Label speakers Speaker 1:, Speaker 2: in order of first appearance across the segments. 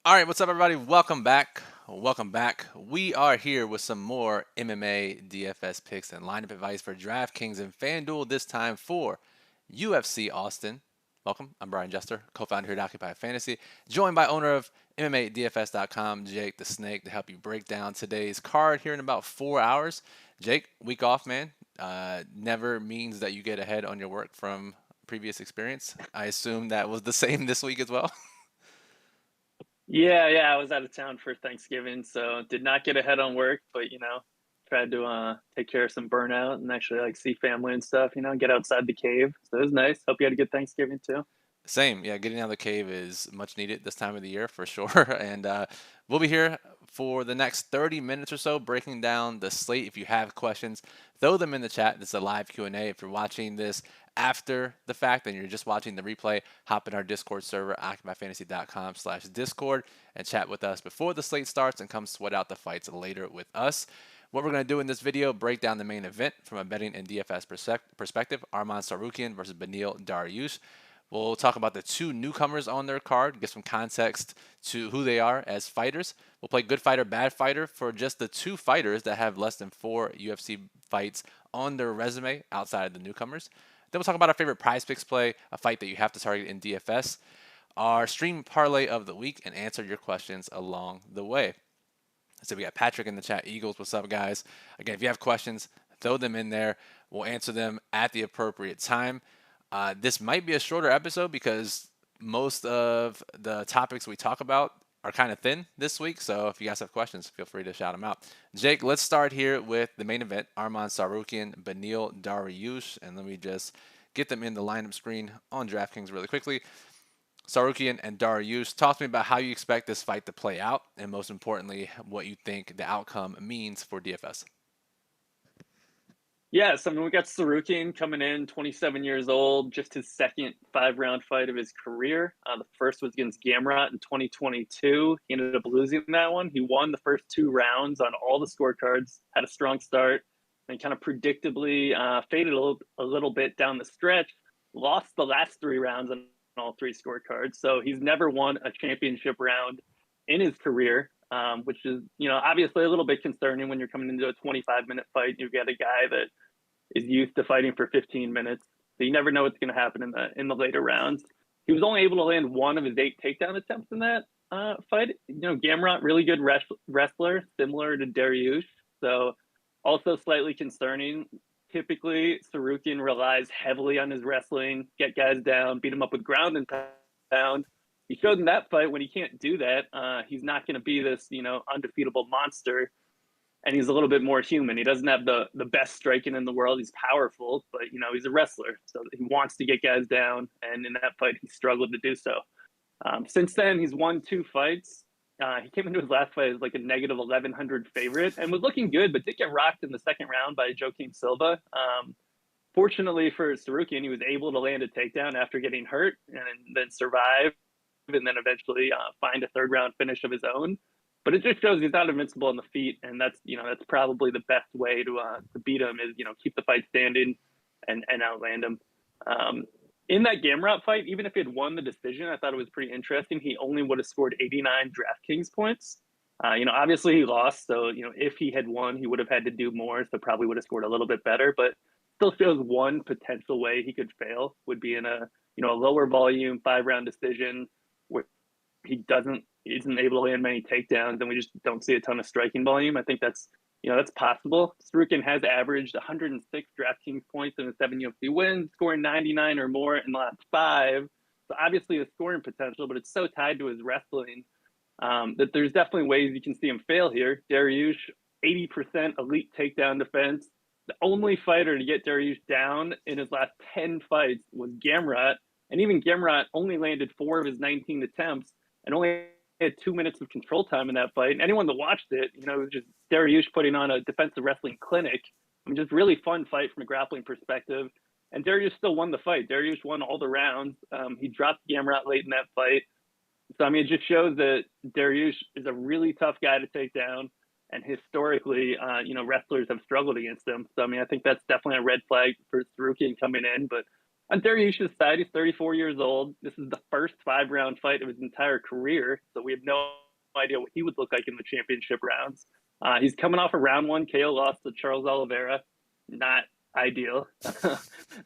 Speaker 1: All right, what's up, everybody? Welcome back. Welcome back. We are here with some more MMA DFS picks and lineup advice for DraftKings and FanDuel, this time for UFC Austin. Welcome. I'm Brian Jester, co-founder here at Occupy Fantasy, joined by owner of MMADFS.com, Jake the Snake, to help you break down today's card here in about 4 hours. Jake, week off, man. Never means that you get ahead on your work from previous experience. I assume that was the same this week as well.
Speaker 2: Yeah, I was out of town for Thanksgiving, so did not get ahead on work, but tried to take care of some burnout and actually like see family and stuff, get outside the cave. So it was nice. Hope you had a good Thanksgiving too.
Speaker 1: Same, yeah. Getting out of the cave is much needed this time of the year for sure. And we'll be here for the next 30 minutes or so, breaking down the slate. If you have questions, throw them in the chat. This is a live Q&A. If you're watching this after the fact and you're just watching the replay, hop in our Discord server, occupyfantasy.com/Discord, and chat with us before the slate starts, and come sweat out the fights later with us. What we're going to do in this video, break down the main event from a betting and DFS perspective. Arman Tsarukyan versus Beneil Dariush. We'll talk about the two newcomers on their card, give some context to who they are as fighters. We'll play good fighter, bad fighter for just the two fighters that have less than 4 UFC fights on their resume outside of the newcomers. Then we'll talk about our favorite prize picks play, a fight that you have to target in DFS, our stream parlay of the week, and answer your questions along the way. So we got Patrick in the chat. Eagles, what's up, guys? Again, if you have questions, throw them in there. We'll answer them at the appropriate time. This might be a shorter episode because most of the topics we talk about are kind of thin this week. So if you guys have questions, feel free to shout them out. Jake, let's start here with the main event. Arman Tsarukyan, Beneil Dariush. And let me just get them in the lineup screen on DraftKings really quickly. Tsarukyan and Dariush, talk to me about how you expect this fight to play out, and most importantly, what you think the outcome means for DFS.
Speaker 2: Yeah, so I mean, we got Tsarukyan coming in, 27 years old, just his second 5-round fight of his career. The first was against Gamrot in 2022. He ended up losing that one. He won the first 2 rounds on all the scorecards, had a strong start, and kind of predictably faded a little bit down the stretch. Lost the last 3 rounds on all 3 scorecards. So he's never won a championship round in his career, which is, obviously a little bit concerning when you're coming into a 25-minute fight. You've got a guy that is used to fighting for 15 minutes. So you never know what's going to happen in the later rounds. He was only able to land 1 of his 8 takedown attempts in that fight. Gamrot, really good wrestler, similar to Dariush. So also slightly concerning. Typically, Tsarukyan relies heavily on his wrestling, get guys down, beat them up with ground and pound. He showed in that fight when he can't do that, he's not going to be this, undefeatable monster. And he's a little bit more human. He doesn't have the best striking in the world. He's powerful, but he's a wrestler, so he wants to get guys down. And in that fight, he struggled to do so. Since then, he's won 2 fights. He came into his last fight as like a negative 1,100 favorite and was looking good, but did get rocked in the second round by Joaquim Silva. Fortunately for Tsarukyan, he was able to land a takedown after getting hurt and then survive, and then eventually find a 3rd round finish of his own. But it just shows he's not invincible on the feet, and that's probably the best way to beat him is keep the fight standing and outland him. In that Gamrot fight, even if he had won the decision, I thought it was pretty interesting. He only would have scored 89 DraftKings points. Obviously he lost, so if he had won, he would have had to do more, so probably would have scored a little bit better. But still shows one potential way he could fail would be in a lower volume 5-round decision where he isn't able to land many takedowns, and we just don't see a ton of striking volume. I think that's possible. Tsarukyan has averaged 106 DraftKings points in the 7 UFC wins, scoring 99 or more in the last 5. So obviously a scoring potential, but it's so tied to his wrestling that there's definitely ways you can see him fail here. Dariush, 80% elite takedown defense. The only fighter to get Dariush down in his last 10 fights was Gamrot, and even Gamrot only landed 4 of his 19 attempts and only had 2 minutes of control time in that fight. And anyone that watched it, it was just Dariush putting on a defensive wrestling clinic. I mean, just really fun fight from a grappling perspective. And Dariush still won the fight. Dariush won all the rounds. He dropped Gamrot late in that fight. So, I mean, it just shows that Dariush is a really tough guy to take down. And historically, wrestlers have struggled against him. So, I mean, I think that's definitely a red flag for Tsarukyan coming in. But On Dariush's side, he's 34 years old. This is the first 5-round fight of his entire career, so we have no idea what he would look like in the championship rounds. He's coming off a round 1 KO loss to Charles Oliveira. Not ideal.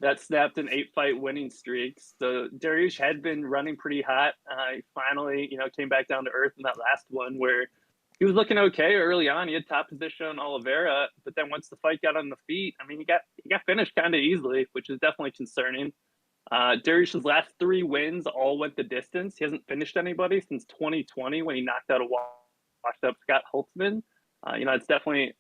Speaker 2: That snapped an 8-fight winning streak. So Dariush had been running pretty hot. He finally, came back down to earth in that last one where he was looking okay early on. He had top position on Oliveira, but then once the fight got on the feet, I mean, he got finished kind of easily, which is definitely concerning. Dariush's last 3 wins all went the distance. He hasn't finished anybody since 2020 when he knocked out a washed up Scott Holtzman. It's definitely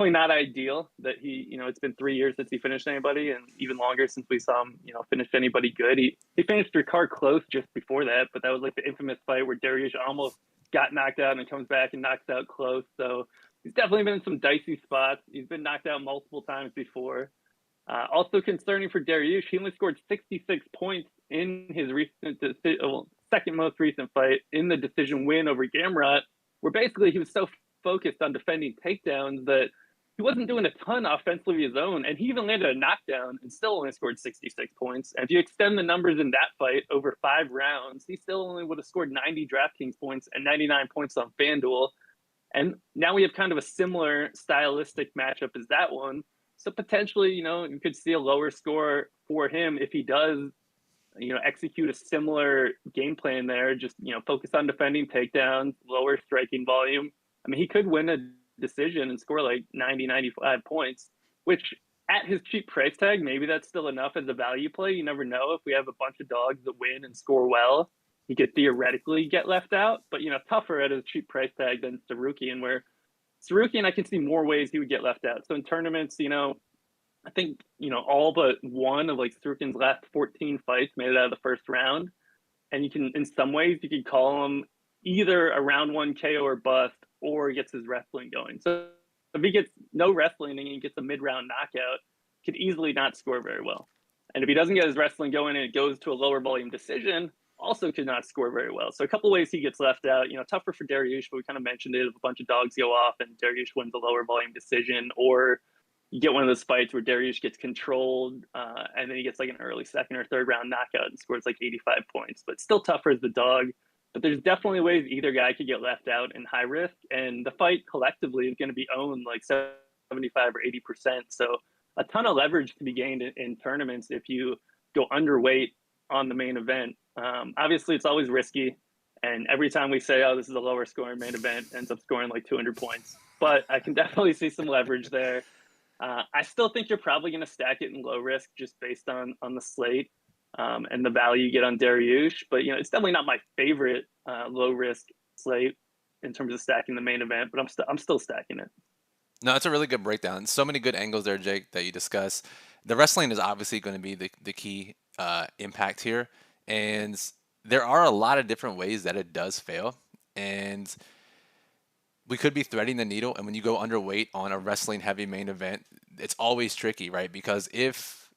Speaker 2: not ideal that he, it's been 3 years since he finished anybody, and even longer since we saw him, finish anybody good. He finished Ricard close just before that, but that was like the infamous fight where Dariush almost got knocked out and comes back and knocks out close. So he's definitely been in some dicey spots. He's been knocked out multiple times before. Also concerning for Dariush, he only scored 66 points in his second most recent fight in the decision win over Gamrot, where basically he was so focused on defending takedowns that he wasn't doing a ton offensively of his own, and he even landed a knockdown and still only scored 66 points. And if you extend the numbers in that fight over 5 rounds, he still only would have scored 90 DraftKings points and 99 points on FanDuel. And now we have kind of a similar stylistic matchup as that one. So potentially, you could see a lower score for him if he does, execute a similar game plan there. Just, focus on defending takedowns, lower striking volume. I mean, he could win a decision and score like 90, 95 points, which at his cheap price tag, maybe that's still enough as a value play. You never know. If we have a bunch of dogs that win and score well, he could theoretically get left out. But, tougher at his cheap price tag than Tsarukyan, where Tsarukyan, I can see more ways he would get left out. So in tournaments, I think, all but one of like Tsarukyan's last 14 fights made it out of the first round. And in some ways, you could call him either a round 1 KO or bust, or he gets his wrestling going. So if he gets no wrestling and he gets a mid-round knockout, could easily not score very well. And if he doesn't get his wrestling going and it goes to a lower volume decision, also could not score very well. So a couple ways he gets left out. Tougher for Dariush, but we kind of mentioned it. If a bunch of dogs go off and Dariush wins a lower volume decision, or you get one of those fights where Dariush gets controlled and then he gets like an early second or third round knockout and scores like 85 points. But still tougher as the dog. But there's definitely ways either guy could get left out in high risk. And the fight collectively is going to be owned like 75 or 80%. So a ton of leverage to be gained in tournaments if you go underweight on the main event. Obviously, it's always risky. And every time we say, oh, this is a lower scoring main event, ends up scoring like 200 points. But I can definitely see some leverage there. I still think you're probably going to stack it in low risk just based on the slate and the value you get on Dariush. But, it's definitely not my favorite low risk slate in terms of stacking the main event, but I'm still stacking it.
Speaker 1: No, it's a really good breakdown. So many good angles there, Jake, that you discuss. The wrestling is obviously going to be the key impact here. And there are a lot of different ways that it does fail. And we could be threading the needle. And when you go underweight on a wrestling heavy main event, it's always tricky, right? Because if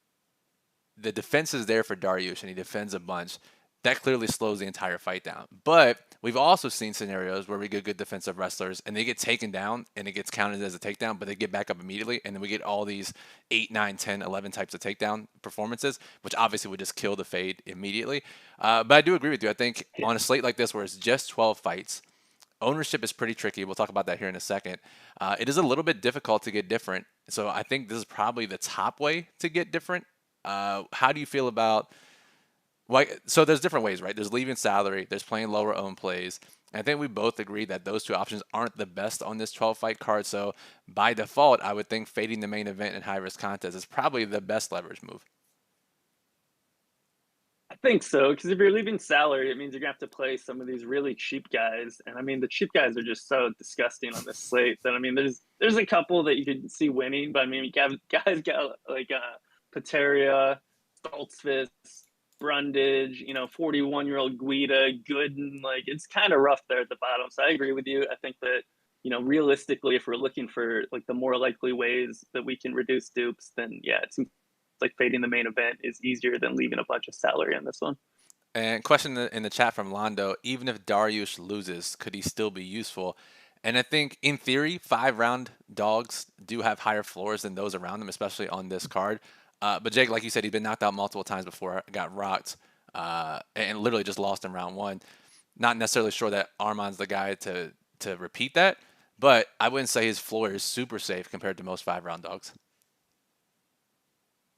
Speaker 1: the defense is there for Dariush and he defends a bunch, that clearly slows the entire fight down. But we've also seen scenarios where we get good defensive wrestlers and they get taken down and it gets counted as a takedown, but they get back up immediately. And then we get all these 8, 9, 10, 11 types of takedown performances, which obviously would just kill the fade immediately. But I do agree with you. I think on a slate like this where it's just 12 fights, ownership is pretty tricky. We'll talk about that here in a second. It is a little bit difficult to get different. So I think this is probably the top way to get different. How do you feel about... So there's different ways, right? There's leaving salary, there's playing lower owned plays. And I think we both agree that those two options aren't the best on this 12 fight card. So by default, I would think fading the main event in high risk contest is probably the best leverage move.
Speaker 2: I think so, because if you're leaving salary, it means you're going to have to play some of these really cheap guys. And I mean, the cheap guys are just so disgusting on this slate that, I mean, there's a couple that you could see winning, but I mean, guys got like Pateria, Stoltzfus, Brundage, 41-year-old Guida, Gooden, like it's kind of rough there at the bottom. So I agree with you. I think that, realistically, if we're looking for like the more likely ways that we can reduce dupes, then yeah, it seems like fading the main event is easier than leaving a bunch of salary on this one.
Speaker 1: And question in the chat from Londo, even if Dariush loses, could he still be useful? And I think in theory, 5-round dogs do have higher floors than those around them, especially on this card. But Jake, like you said, he's been knocked out multiple times before, got rocked, and literally just lost in round one. Not necessarily sure that Arman's the guy to repeat that, but I wouldn't say his floor is super safe compared to most 5-round dogs.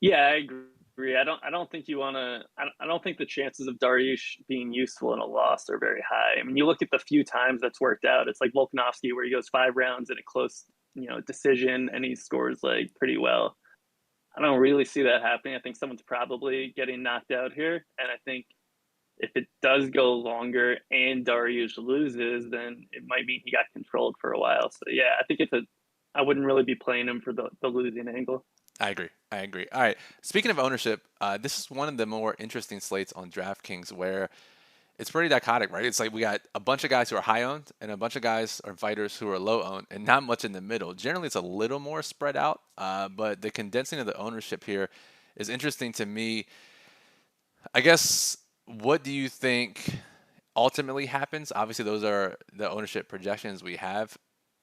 Speaker 2: Yeah, I agree. I don't think you want to. I don't think the chances of Dariush being useful in a loss are very high. I mean, you look at the few times that's worked out. It's like Volkanovski, where he goes 5 rounds in a close, decision, and he scores like pretty well. I don't really see that happening. I think someone's probably getting knocked out here, and I think if it does go longer and Dariush loses, then it might mean he got controlled for a while. So yeah, I think I wouldn't really be playing him for the losing angle.
Speaker 1: I agree. I agree. All right. Speaking of ownership, this is one of the more interesting slates on DraftKings where it's pretty dichotic, right? It's like we got a bunch of guys who are high owned and a bunch of guys or fighters who are low owned and not much in the middle. Generally, it's a little more spread out, but the condensing of the ownership here is interesting to me. I guess, what do you think ultimately happens? Obviously, those are the ownership projections we have.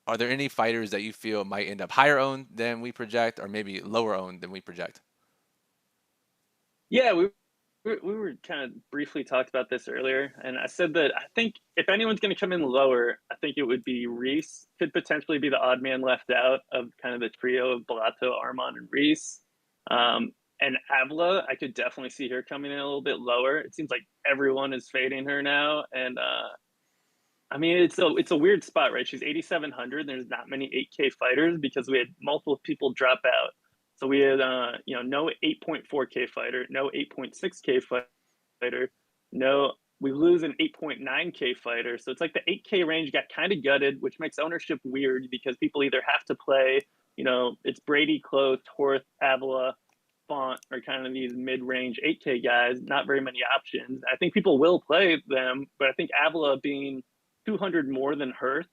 Speaker 1: Are there any fighters that you feel might end up higher owned than we project or maybe lower owned than we project?
Speaker 2: Yeah, we were kind of briefly talked about this earlier, and I said that I think if anyone's going to come in lower, I think it would be Reese. Could potentially be the odd man left out of kind of the trio of Bellato, Arman, and Reese. And Avila, I could definitely see her coming in a little bit lower. It seems like everyone is fading her now, and I mean it's a weird spot, right? She's 8,700. There's not many 8K fighters because we had multiple people drop out. So we had no 8.4K fighter, no 8.6K fighter, no we lose an 8.9K fighter. So it's like the 8K range got kind of gutted, which makes ownership weird because people either have to play, it's Brady, Close, Horth, Avila, Font are kind of these mid-range 8K guys, not very many options. I think people will play them, but I think Avila being 200 more than Horth,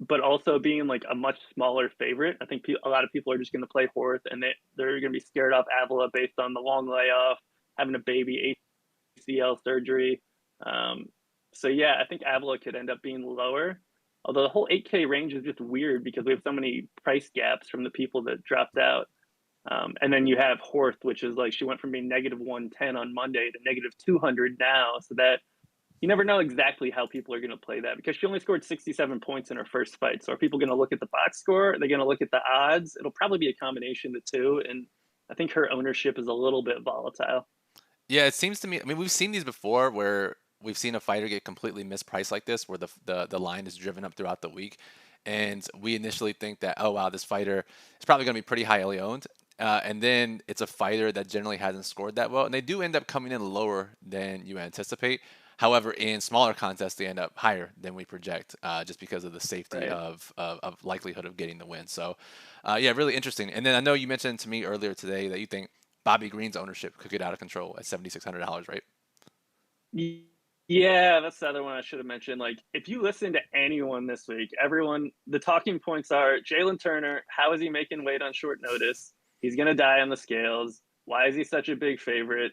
Speaker 2: but also being like a much smaller favorite. I think a lot of people are just going to play Horth, and they're going to be scared off Avila based on the long layoff, having a baby, ACL surgery. So yeah, I think Avila could end up being lower. Although the whole 8K range is just weird because we have so many price gaps from the people that dropped out. And then you have Horth, which is like she went from being negative 110 on Monday to negative 200 now. So that you never know exactly how people are going to play that because she only scored 67 points in her first fight. So are people going to look at the box score? Are they going to look at the odds? It'll probably be a combination of the two. And I think her ownership is a little bit volatile.
Speaker 1: Yeah, it seems to me. I mean, we've seen these before where we've seen a fighter get completely mispriced like this, where the line is driven up throughout the week, and we initially think that, oh wow, this fighter is probably going to be pretty highly owned, and then it's a fighter that generally hasn't scored that well, and they do end up coming in lower than you anticipate. However, in smaller contests, they end up higher than we project, just because of the safety
Speaker 2: Right.
Speaker 1: of likelihood of getting the win. So, yeah, really interesting. And then I know you mentioned to me earlier today that you think Bobby Green's ownership could get out of control at $7,600, right?
Speaker 2: Yeah, that's the other one I should have mentioned. Like, if you listen to anyone this week, the talking points are Jalen Turner. How is he making weight on short notice? He's going to die on the scales. Why is he such a big favorite?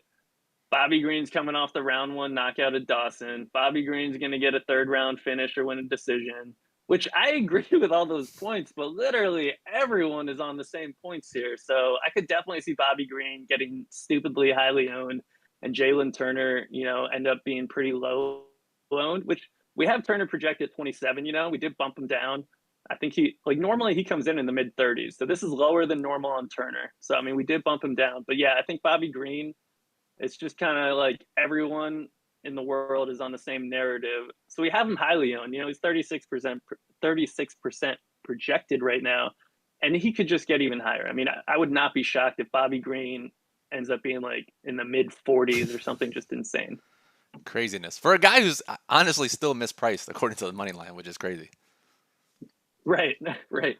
Speaker 2: Bobby Green's coming off the round one knockout at Dawson. Bobby Green's going to get a third round finish or win a decision, which I agree with all those points, but literally everyone is on the same points here. So I could definitely see Bobby Green getting stupidly highly owned and Jalen Turner, end up being pretty low owned, which we have Turner projected 27, we did bump him down. I think normally he comes in the mid 30s. So this is lower than normal on Turner. So, I mean, we did bump him down. But yeah, I think Bobby Green, it's just kind of like everyone in the world is on the same narrative. So we have him highly owned. He's 36% projected right now, and he could just get even higher. I mean, I would not be shocked if Bobby Green ends up being like in the mid 40s or something just insane.
Speaker 1: Craziness for a guy who's honestly still mispriced according to the money line, which is crazy.
Speaker 2: Right, right.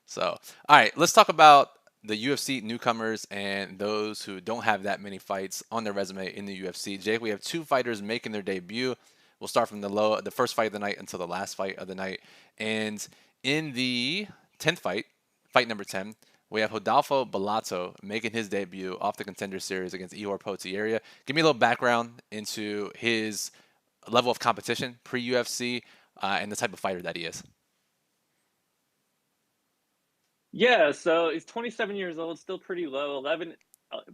Speaker 1: So, all right, let's talk about the UFC newcomers and those who don't have that many fights on their resume in the UFC. Jake, we have two fighters making their debut. We'll start from the first fight of the night until the last fight of the night. And in the 10th fight, fight number 10, we have Rodolfo Bellato making his debut off the Contender Series against Ihor Potieria. Give me a little background into his level of competition pre-UFC, and the type of fighter that he is.
Speaker 2: Yeah, so he's 27 years old, still pretty low, 11,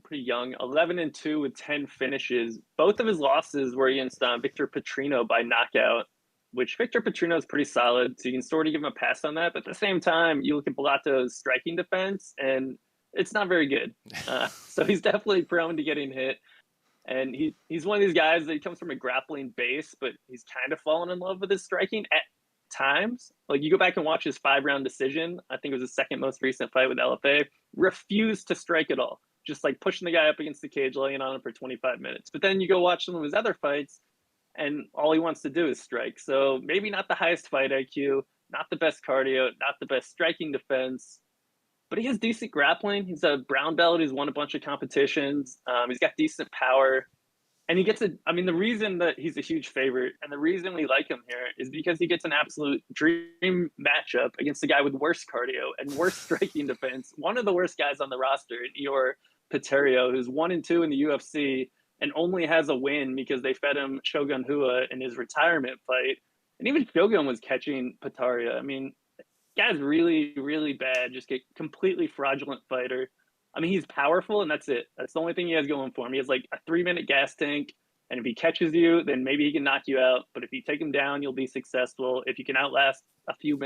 Speaker 2: pretty young, 11-2 with 10 finishes. Both of his losses were against Victor Petrino by knockout, which Victor Petrino is pretty solid, so you can sort of give him a pass on that. But at the same time, you look at Bolato's striking defense, and it's not very good. So he's definitely prone to getting hit. And he's one of these guys that he comes from a grappling base, but he's kind of fallen in love with his striking at times. Like you go back and watch his 5-round decision, I think it was his second most recent fight with LFA, refused to strike at all. Just like pushing the guy up against the cage, laying on him for 25 minutes. But then you go watch some of his other fights, and all he wants to do is strike. So maybe not the highest fight IQ, not the best cardio, not the best striking defense, but he has decent grappling. He's a brown belt. He's won a bunch of competitions. He's got decent power. And he gets a, I mean, the reason that he's a huge favorite and the reason we like him here is because he gets an absolute dream matchup against the guy with worse cardio and worse striking defense. One of the worst guys on the roster, Eor Paterio, who's 1-2 in the UFC and only has a win because they fed him Shogun Hua in his retirement fight. And even Shogun was catching Pataria. I mean, guy's really, really bad. Just get completely fraudulent fighter. I mean, he's powerful, and that's it. That's the only thing he has going for him. He has like a 3-minute gas tank, and if he catches you, then maybe he can knock you out. But if you take him down, you'll be successful. If you can outlast a few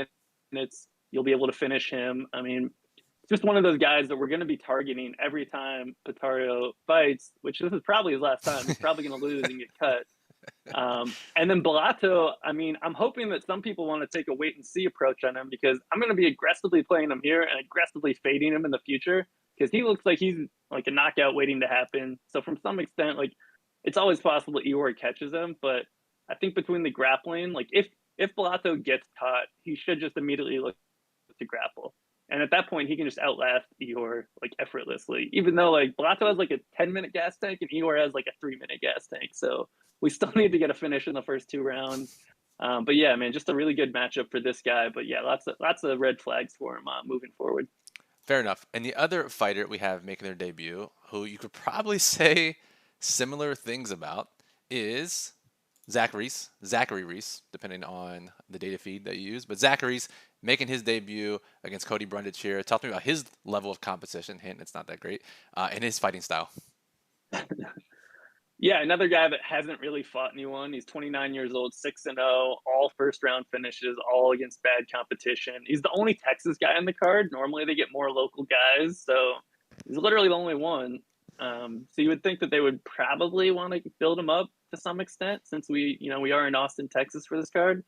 Speaker 2: minutes, you'll be able to finish him. I mean, it's just one of those guys that we're going to be targeting every time Patario fights, which this is probably his last time. He's probably going to lose and get cut. And then Bellato, I mean, I'm hoping that some people want to take a wait and see approach on him because I'm going to be aggressively playing him here and aggressively fading him in the future because he looks like he's like a knockout waiting to happen. So from some extent, like it's always possible Eor catches him, but I think between the grappling, like if Bellato gets caught, he should just immediately look to grapple. And at that point, he can just outlast Eor like effortlessly, even though like Bellato has like a 10-minute gas tank and Eor has like a 3-minute gas tank. So we still need to get a finish in the first 2 rounds. But yeah, man, just a really good matchup for this guy. But yeah, lots of red flags for him moving forward.
Speaker 1: Fair enough. And the other fighter we have making their debut, who you could probably say similar things about, is Zachary Reese, depending on the data feed that you use. But Zachary's making his debut against Cody Brundage here. Talk to me about his level of competition. Hint, it's not that great, and his fighting style.
Speaker 2: Yeah, another guy that hasn't really fought anyone. He's 29 years old, 6-0, all first round finishes, all against bad competition. He's the only Texas guy on the card. Normally they get more local guys, so he's literally the only one. So you would think that they would probably want to build him up to some extent since we are in Austin, Texas for this card.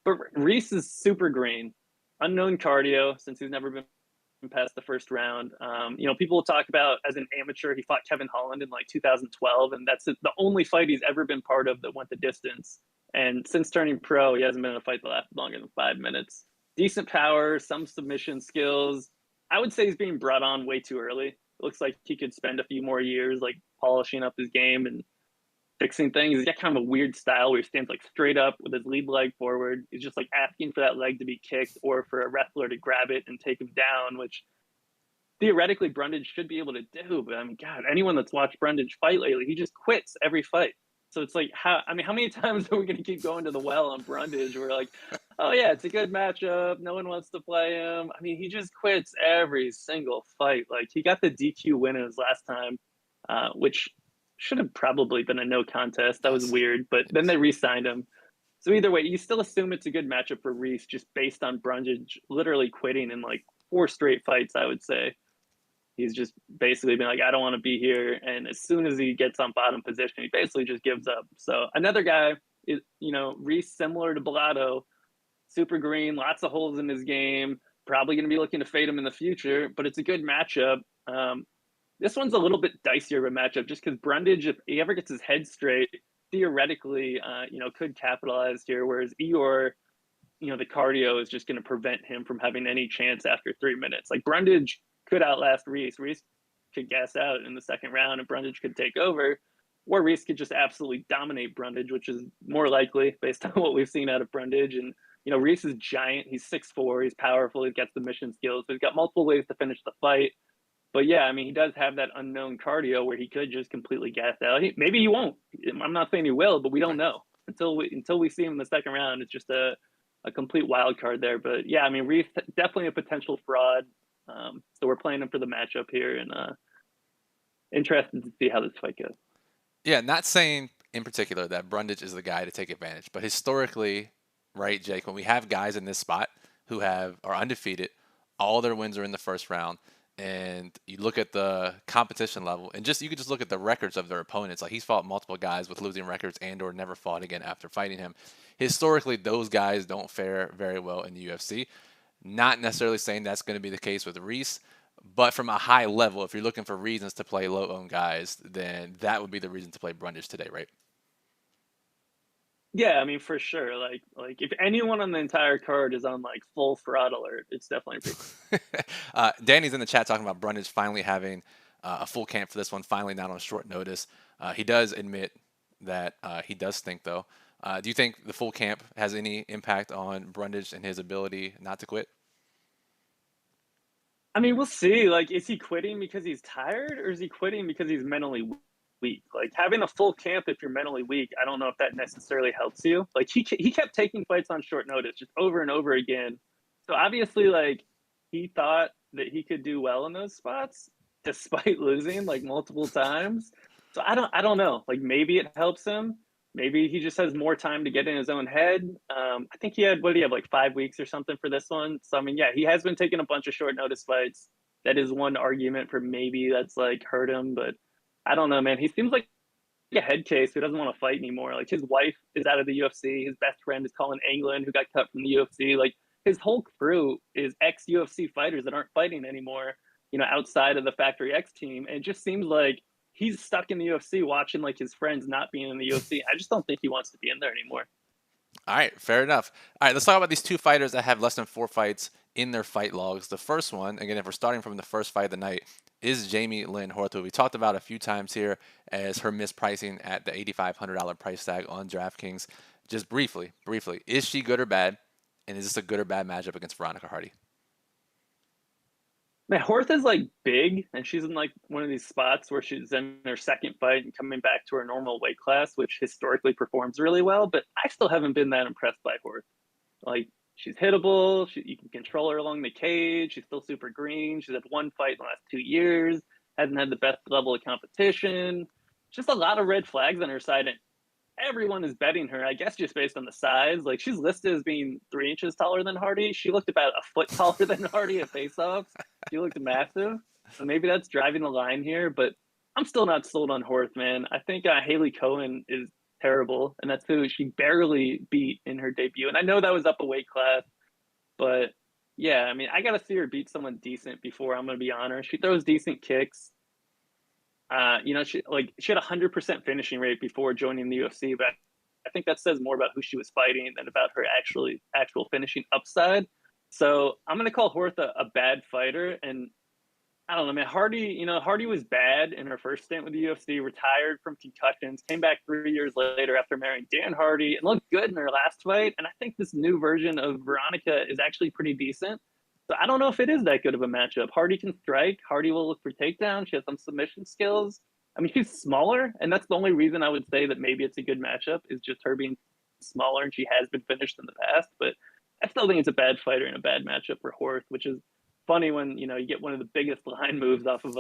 Speaker 2: But Reese is super green, unknown cardio since he's never been past the first round. People will talk about as an amateur, he fought Kevin Holland in like 2012, and that's the only fight he's ever been part of that went the distance. And since turning pro, he hasn't been in a fight that lasted longer than 5 minutes. Decent power, some submission skills. I would say he's being brought on way too early. It looks like he could spend a few more years like polishing up his game and fixing things. He's got kind of a weird style where he stands like straight up with his lead leg forward. He's just like asking for that leg to be kicked or for a wrestler to grab it and take him down, which theoretically Brundage should be able to do. But I mean, God, anyone that's watched Brundage fight lately, he just quits every fight. So it's like, how many times are we going to keep going to the well on Brundage? We're like, oh yeah, it's a good matchup. No one wants to play him. I mean, he just quits every single fight. Like he got the DQ win in his last time, which should have probably been a no contest. That was weird, but then they re-signed him. So either way, you still assume it's a good matchup for Reese just based on Brundage literally quitting in like 4 straight fights, I would say. He's just basically been like, I don't want to be here. And as soon as he gets on bottom position, he basically just gives up. So another guy is, Reese, similar to Bellato, super green, lots of holes in his game, probably going to be looking to fade him in the future, but it's a good matchup. This one's a little bit dicier of a matchup just because Brundage, if he ever gets his head straight, theoretically, could capitalize here. Whereas Eor, the cardio is just going to prevent him from having any chance after 3 minutes. Like Brundage could outlast Reese. Reese could gas out in the second round and Brundage could take over. Or Reese could just absolutely dominate Brundage, which is more likely based on what we've seen out of Brundage. And, Reese is giant. He's 6'4". He's powerful. He's got submission skills. So he's got multiple ways to finish the fight. But yeah, I mean, he does have that unknown cardio where he could just completely gas out. Maybe he won't. I'm not saying he will, but we don't know until we see him in the second round. It's just a complete wild card there. But yeah, I mean, Reese definitely a potential fraud. So we're playing him for the matchup here, and interested to see how this fight goes.
Speaker 1: Yeah, not saying in particular that Brundage is the guy to take advantage, but historically, right, Jake, when we have guys in this spot who are undefeated, all their wins are in the first round, and you look at the competition level, and you could just look at the records of their opponents. Like he's fought multiple guys with losing records and/or never fought again after fighting him. Historically, those guys don't fare very well in the UFC. Not necessarily saying that's going to be the case with Reese, but from a high level, if you're looking for reasons to play low-owned guys, then that would be the reason to play Brundage today, right?
Speaker 2: Yeah, I mean for sure. Like if anyone on the entire card is on like full throttle alert, it's definitely Reese.
Speaker 1: Danny's in the chat talking about Brundage finally having a full camp for this one, finally not on short notice. He does admit that he does stink, though. Do you think the full camp has any impact on Brundage and his ability not to quit?
Speaker 2: I mean, we'll see. Like, is he quitting because he's tired, or is he quitting because he's mentally weak? Like having a full camp if you're mentally weak, I don't know if that necessarily helps you. Like he kept taking fights on short notice, just over and over again. So obviously, like he thought that he could do well in those spots despite losing like multiple times. So I don't know. Like maybe it helps him. Maybe he just has more time to get in his own head. I think he had, what did he have, like 5 weeks or something for this one? So I mean, yeah, he has been taking a bunch of short notice fights. That is one argument for maybe that's like hurt him, but I don't know, man. He seems like a head case who doesn't want to fight anymore. Like his wife is out of the UFC. His best friend is Colin Anglin, who got cut from the UFC. Like his whole crew is ex UFC fighters that aren't fighting anymore, outside of the Factory X team. And it just seems like he's stuck in the UFC watching like his friends not being in the UFC. I just don't think he wants to be in there anymore.
Speaker 1: All right, fair enough. All right, let's talk about these two fighters that have less than 4 fights in their fight logs. The first one, again, if we're starting from the first fight of the night, is Jamie Lynn Hortha. We talked about a few times here as her mispricing at the $8,500 price tag on DraftKings. Just briefly, is she good or bad? And is this a good or bad matchup against Veronica Hardy?
Speaker 2: Man, Hortha's like big, and she's in like one of these spots where she's in her second fight and coming back to her normal weight class, which historically performs really well. But I still haven't been that impressed by Hortha. Like she's hittable. You can control her along the cage. She's still super green. She's had one fight in the last 2 years. Hasn't had the best level of competition. Just a lot of red flags on her side, and everyone is betting her. I guess just based on the size. Like she's listed as being 3 inches taller than Hardy. She looked about a foot taller than Hardy at face-offs. She looked massive. So maybe that's driving the line here. But I'm still not sold on Horth, man. I think Haley Cohen is terrible, and that's who she barely beat in her debut. And I know that was up a weight class, but yeah, I mean, I got to see her beat someone decent before I'm going to be on her. She throws decent kicks. She had 100% finishing rate before joining the UFC, but I think that says more about who she was fighting than about her actual finishing upside. So I'm going to call Horth a bad fighter, and I don't know, man. Hardy was bad in her first stint with the UFC, retired from concussions, came back 3 years later after marrying Dan Hardy, and looked good in her last fight. And I think this new version of Veronica is actually pretty decent. So I don't know if it is that good of a matchup. Hardy can strike. Hardy will look for takedowns. She has some submission skills. I mean, she's smaller, and that's the only reason I would say that maybe it's a good matchup is just her being smaller, and she has been finished in the past. But I still think it's a bad fighter and a bad matchup for Horth, which is funny when you get one of the biggest line moves off of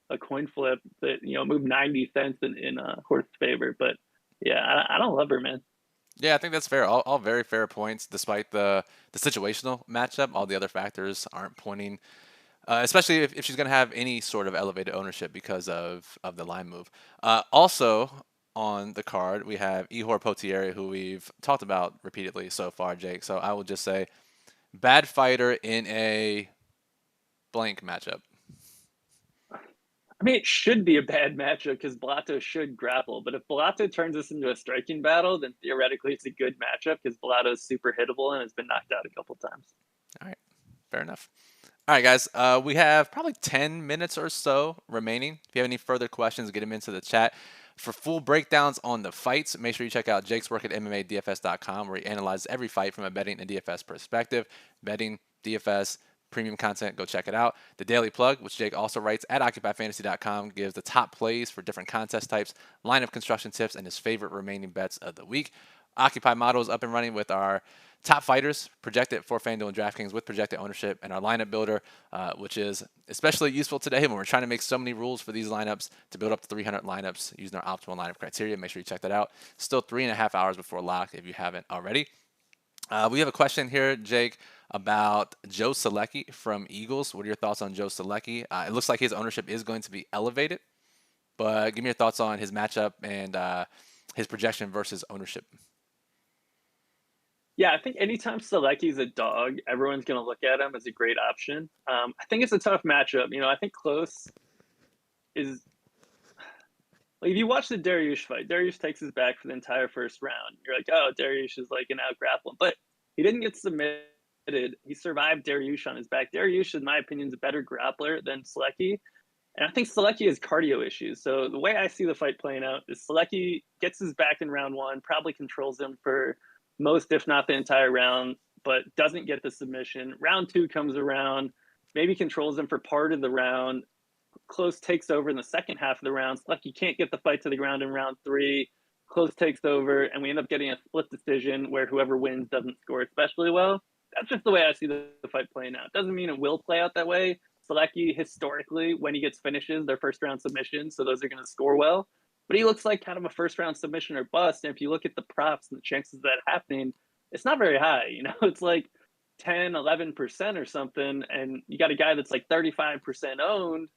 Speaker 2: a coin flip that moved 90 cents in Horth's favor. But yeah, I don't love her, man.
Speaker 1: Yeah, I think that's fair. All very fair points, despite the situational matchup. All the other factors aren't pointing, especially if she's going to have any sort of elevated ownership because of the line move. Also on the card, we have Ihor Potieri, who we've talked about repeatedly so far, Jake. So I will just say, bad fighter in a blank matchup.
Speaker 2: I mean, it should be a bad matchup because Blato should grapple. But if Blato turns this into a striking battle, then theoretically it's a good matchup because Blato is super hittable and has been knocked out a couple times.
Speaker 1: All right, fair enough. All right, guys, we have probably 10 minutes or so remaining. If you have any further questions, get them into the chat. For full breakdowns on the fights, make sure you check out Jake's work at MMADFS.com, where he analyzes every fight from a betting and DFS perspective. Betting, DFS, premium content. Go check it out. The Daily Plug, which Jake also writes at OccupyFantasy.com, gives the top plays for different contest types, lineup construction tips, and his favorite remaining bets of the week. Occupy Model is up and running with our top fighters projected for FanDuel and DraftKings with projected ownership, and our lineup builder, which is especially useful today when we're trying to make so many rules for these lineups to build up to 300 lineups using our optimal lineup criteria. Make sure you check that out. Still 3.5 hours before lock if you haven't already. We have a question here, Jake, about Joe Selecki from Eagles. What are your thoughts on Joe Selecki? It looks like his ownership is going to be elevated, but give me your thoughts on his matchup and his projection versus ownership.
Speaker 2: Yeah, I think anytime Selecki's a dog, everyone's going to look at him as a great option. I think it's a tough matchup. I think Close is like, if you watch the Dariush fight, Dariush takes his back for the entire first round. You're like, oh, Dariush is like an out grappler, but he didn't get submitted. He survived Dariush on his back. Dariush, in my opinion, is a better grappler than Selecki. And I think Selecki has cardio issues. So the way I see the fight playing out is Selecki gets his back in round one, probably controls him for most, if not the entire round, but doesn't get the submission. Round two comes around, maybe controls him for part of the round. Close takes over in the second half of the round. Selecki can't get the fight to the ground in round three. Close takes over, and we end up getting a split decision where whoever wins doesn't score especially well. That's just the way I see the fight playing out. Doesn't mean it will play out that way. Selecki, historically, when he gets finishes, they're first round submissions, so those are going to score well. But he looks like kind of a first round submission or bust. And if you look at the props and the chances of that happening, it's not very high. It's like 10, 11% or something. And you got a guy that's like 35% owned.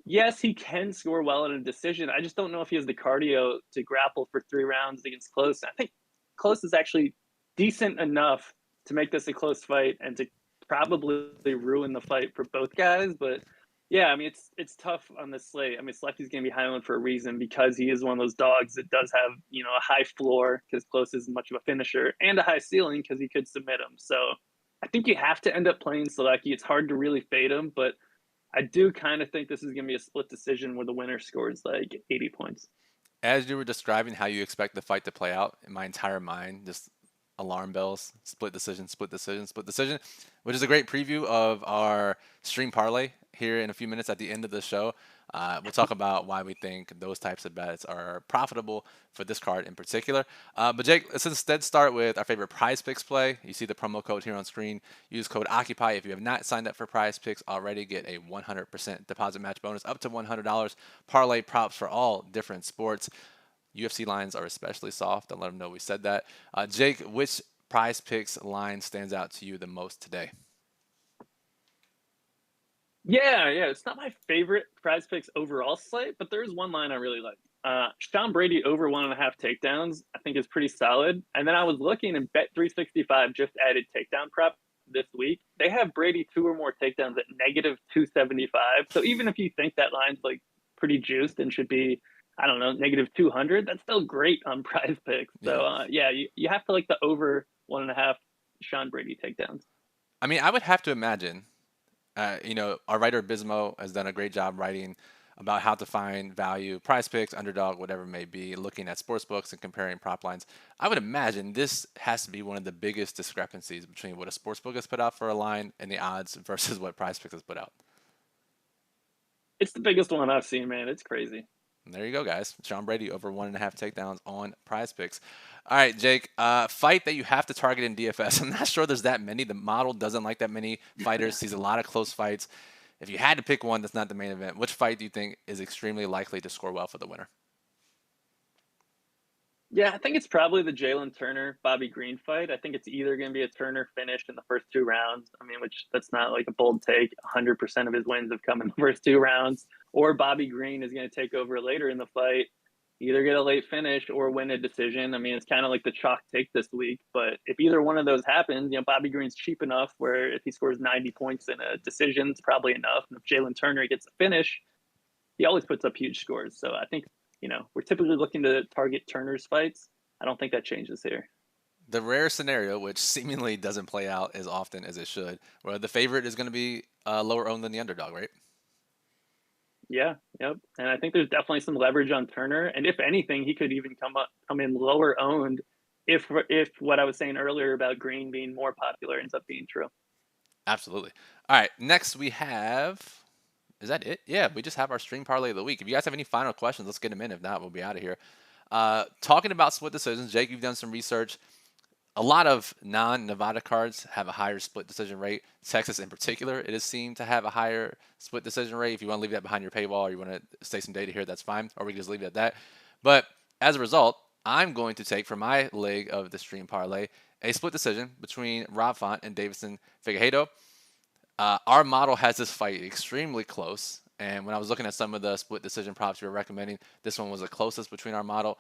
Speaker 2: Yes, he can score well in a decision. I just don't know if he has the cardio to grapple for 3 rounds against Close. I think Close is actually decent enough to make this a close fight and to probably ruin the fight for both guys. But yeah, I mean, it's tough on this slate. I mean, Selecki's going to be high on for a reason because he is one of those dogs that does have, a high floor because Close isn't much of a finisher, and a high ceiling because he could submit him. So I think you have to end up playing Selecki. It's hard to really fade him, but I do kind of think this is going to be a split decision where the winner scores like 80 points.
Speaker 1: As you were describing how you expect the fight to play out, in my entire mind, just alarm bells, split decision, split decision, split decision, which is a great preview of our stream parlay here in a few minutes at the end of the show. We'll talk about why we think those types of bets are profitable for this card in particular. But Jake, let's instead start with our favorite Prize Picks play. You see the promo code here on screen. Use code OCCUPY. If you have not signed up for Prize Picks already, get a 100% deposit match bonus up to $100. Parlay props for all different sports. UFC lines are especially soft. I'll let them know we said that. Jake, which Prize Picks line stands out to you the most today?
Speaker 2: Yeah. It's not my favorite Prize Picks overall slate, but there's one line I really like. Sean Brady over 1.5 takedowns, I think is pretty solid. And then I was looking, and Bet365 just added takedown prop this week. They have Brady 2 or more takedowns at negative 275. So even if you think that line's like pretty juiced and should be, I don't know, negative 200, that's still great on Prize Picks. So you have to like the over 1.5 Sean Brady takedowns.
Speaker 1: I mean, I would have to imagine, our writer Bismo has done a great job writing about how to find value, Prize Picks, underdog, whatever it may be, looking at sports books and comparing prop lines. I would imagine this has to be one of the biggest discrepancies between what a sports book has put out for a line and the odds versus what Prize Picks has put out.
Speaker 2: It's the biggest one I've seen, man. It's crazy.
Speaker 1: And there you go, guys. Sean Brady over 1.5 takedowns on Prize Picks. All right, Jake, fight that you have to target in DFS. I'm not sure there's that many. The model doesn't like that many fighters, sees a lot of close fights. If you had to pick one that's not the main event, which fight do you think is extremely likely to score well for the winner?
Speaker 2: Yeah, I think it's probably the Jalen Turner Bobby Green fight. I think it's either going to be a Turner finish in the first 2 rounds. I mean, which that's not like a bold take. 100% of his wins have come in the first 2 rounds. Or Bobby Green is going to take over later in the fight, either get a late finish or win a decision. I mean, it's kind of like the chalk take this week. But if either one of those happens, Bobby Green's cheap enough where if he scores 90 points in a decision, it's probably enough. And if Jalen Turner gets a finish, he always puts up huge scores. So I think, we're typically looking to target Turner's fights. I don't think that changes here.
Speaker 1: The rare scenario, which seemingly doesn't play out as often as it should, where the favorite is going to be lower owned than the underdog, right?
Speaker 2: Yeah, yep. And I think there's definitely some leverage on Turner. And if anything, he could even come in lower owned if what I was saying earlier about Green being more popular ends up being true.
Speaker 1: Absolutely. All right, next we have. Is that it? Yeah, we just have our stream parlay of the week. If you guys have any final questions, let's get them in. If not, we'll be out of here. Talking about split decisions, Jake, you've done some research. A lot of non-Nevada cards have a higher split decision rate. Texas, in particular, it is seen to have a higher split decision rate. If you want to leave that behind your paywall or you want to stay some data here, that's fine. Or we can just leave it at that. But as a result, I'm going to take for my leg of the stream parlay a split decision between Rob Font and Davison Figueiredo. Our model has this fight extremely close. And when I was looking at some of the split decision props you were recommending, this one was the closest between our model.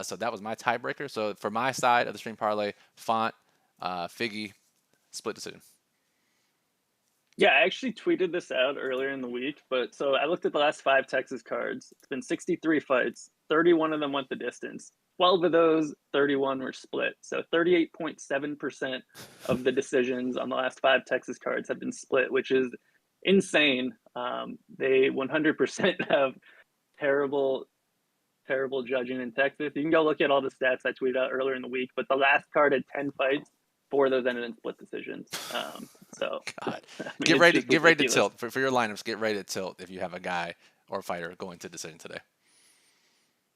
Speaker 1: So that was my tiebreaker. So for my side of the stream parlay, Font, Figgy, split decision.
Speaker 2: Yeah, I actually tweeted this out earlier in the week, but so I looked at the last 5 Texas cards. It's been 63 fights. 31 of them went the distance. 12 of those, 31 were split. So 38.7% of the decisions on the last 5 Texas cards have been split, which is insane. They 100% have terrible, terrible judging in Texas. You can go look at all the stats I tweeted out earlier in the week, but the last card had 10 fights. 4 of those ended in split decisions. So
Speaker 1: God,
Speaker 2: I mean,
Speaker 1: get
Speaker 2: it's just
Speaker 1: ready to
Speaker 2: ridiculous.
Speaker 1: tilt for your lineups. Get ready to tilt if you have a guy or a fighter going to decision today.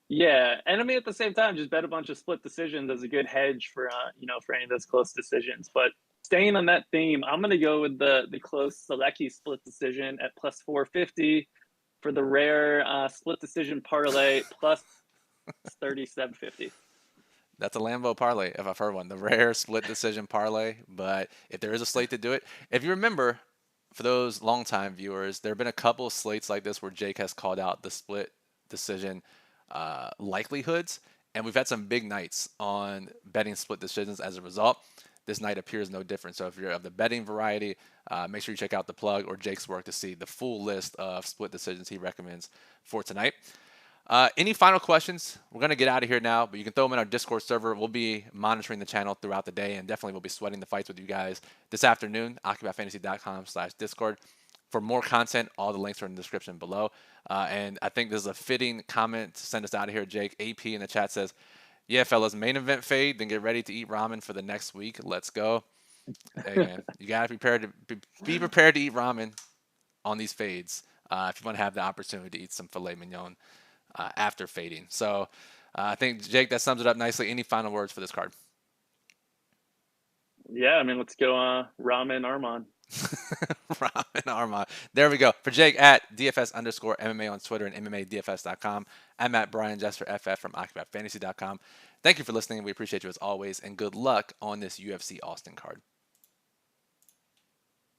Speaker 2: Yeah, and I mean at the same time, just bet a bunch of split decisions as a good hedge for for any of those close decisions. But staying on that theme, I'm gonna go with the close Selecki split decision at plus 450 for the rare split decision parlay plus 3750.
Speaker 1: That's a Lambo parlay, if I've heard one. The rare split decision parlay. But if there is a slate to do it, if you remember, for those longtime viewers, there have been a couple of slates like this where Jake has called out the split decision likelihoods, and we've had some big nights on betting split decisions as a result. This night appears no different. So if you're of the betting variety, make sure you check out the plug or Jake's work to see the full list of split decisions he recommends for tonight. Any final questions? We're going to get out of here now, but you can throw them in our Discord server. We'll be monitoring the channel throughout the day, and definitely we'll be sweating the fights with you guys this afternoon, occupyfantasy.com/Discord. For more content, all the links are in the description below. And I think this is a fitting comment to send us out of here, Jake. AP in the chat says, yeah, fellas, main event fade, then get ready to eat ramen for the next week. Let's go. Hey, man, you got to be prepared to eat ramen on these fades if you want to have the opportunity to eat some filet mignon after fading. So I think, Jake, that sums it up nicely. Any final words for this card?
Speaker 2: Yeah, I mean, let's go Ramen Arman.
Speaker 1: Arman Arman. There we go. For Jake at DFS_MMA on Twitter and MMADFS.com. I'm at Brian Jester FF from OccupyFantasy.com. Thank you for listening. We appreciate you as always, and good luck on this UFC Austin card.